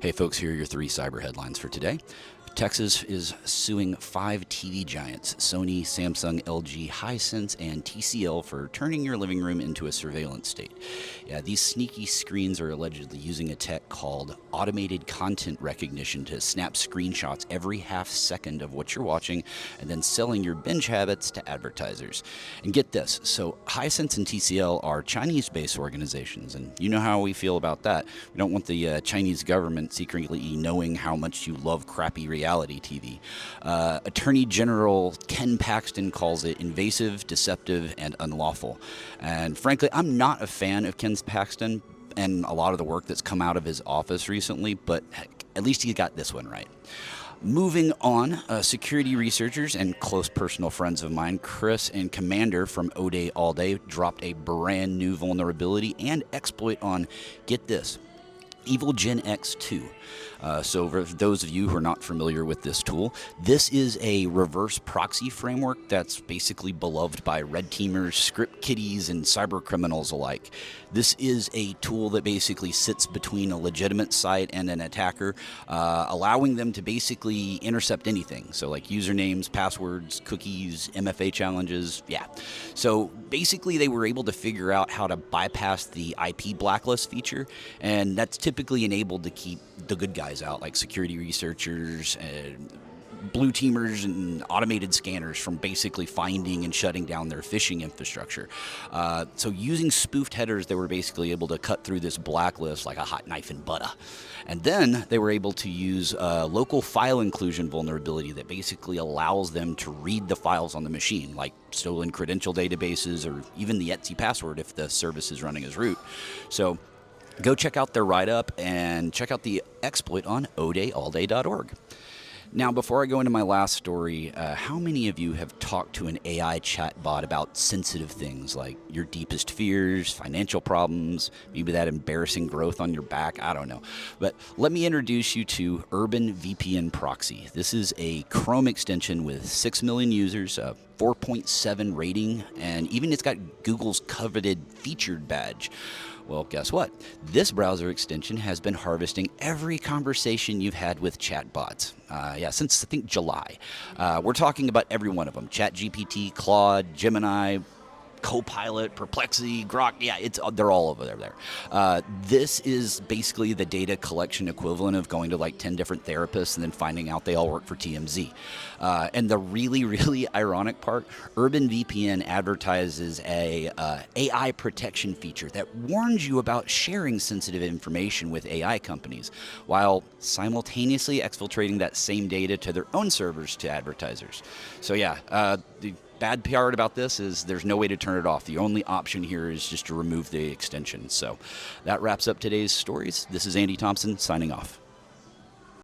Hey folks, here are your 3 cyber headlines for today. Texas is suing 5 TV giants, Sony, Samsung, LG, Hisense, and TCL for turning your living room into a surveillance state. Yeah, these sneaky screens are allegedly using a tech called automated content recognition to snap screenshots every half second of what you're watching and then selling your binge habits to advertisers. And get this, so Hisense and TCL are Chinese-based organizations, and you know how we feel about that. We don't want the Chinese government secretly knowing how much you love crappy reality TV. Attorney General Ken Paxton calls it invasive, deceptive, and unlawful. And frankly, I'm not a fan of Ken Paxton and a lot of the work that's come out of his office recently, but heck, at least he got this one right. Moving on, security researchers and close personal friends of mine, Chris and Commander from O'Day All Day, dropped a brand new vulnerability and exploit on, get this, Evilginx2. So for those of you who are not familiar with this tool, this is a reverse proxy framework that's basically beloved by red teamers, script kiddies, and cyber criminals alike. This is a tool that basically sits between a legitimate site and an attacker, allowing them to basically intercept anything. So like usernames, passwords, cookies, MFA challenges, yeah. So basically they were able to figure out how to bypass the IP blacklist feature, and that's typically enabled to keep the good guys out, like security researchers and blue teamers and automated scanners from basically finding and shutting down their phishing infrastructure. So using spoofed headers, they were basically able to cut through this blacklist like a hot knife in butter. And then they were able to use a local file inclusion vulnerability that basically allows them to read the files on the machine, like stolen credential databases or even the Etsy password if the service is running as root. So go check out their write-up and check out the exploit on odayallday.org. Now, before I go into my last story, how many of you have talked to an AI chatbot about sensitive things like your deepest fears, financial problems, maybe that embarrassing growth on your back? I don't know. But let me introduce you to Urban VPN Proxy. This is a Chrome extension with 6 million users, 4.7 rating, and even it's got Google's coveted featured badge. Well, guess what? This browser extension has been harvesting every conversation you've had with chatbots. Since I think July. We're talking about every one of them. ChatGPT, Claude, Gemini, Copilot, Perplexity, Grok, they're all over there. This is basically the data collection equivalent of going to like 10 different therapists and then finding out they all work for TMZ. And the really, really ironic part, Urban VPN advertises a AI protection feature that warns you about sharing sensitive information with AI companies, while simultaneously exfiltrating that same data to their own servers to advertisers. So the bad part about this is there's no way to turn it off. The only option here is just to remove the extension. So that wraps up today's stories. This is Andy Thompson signing off.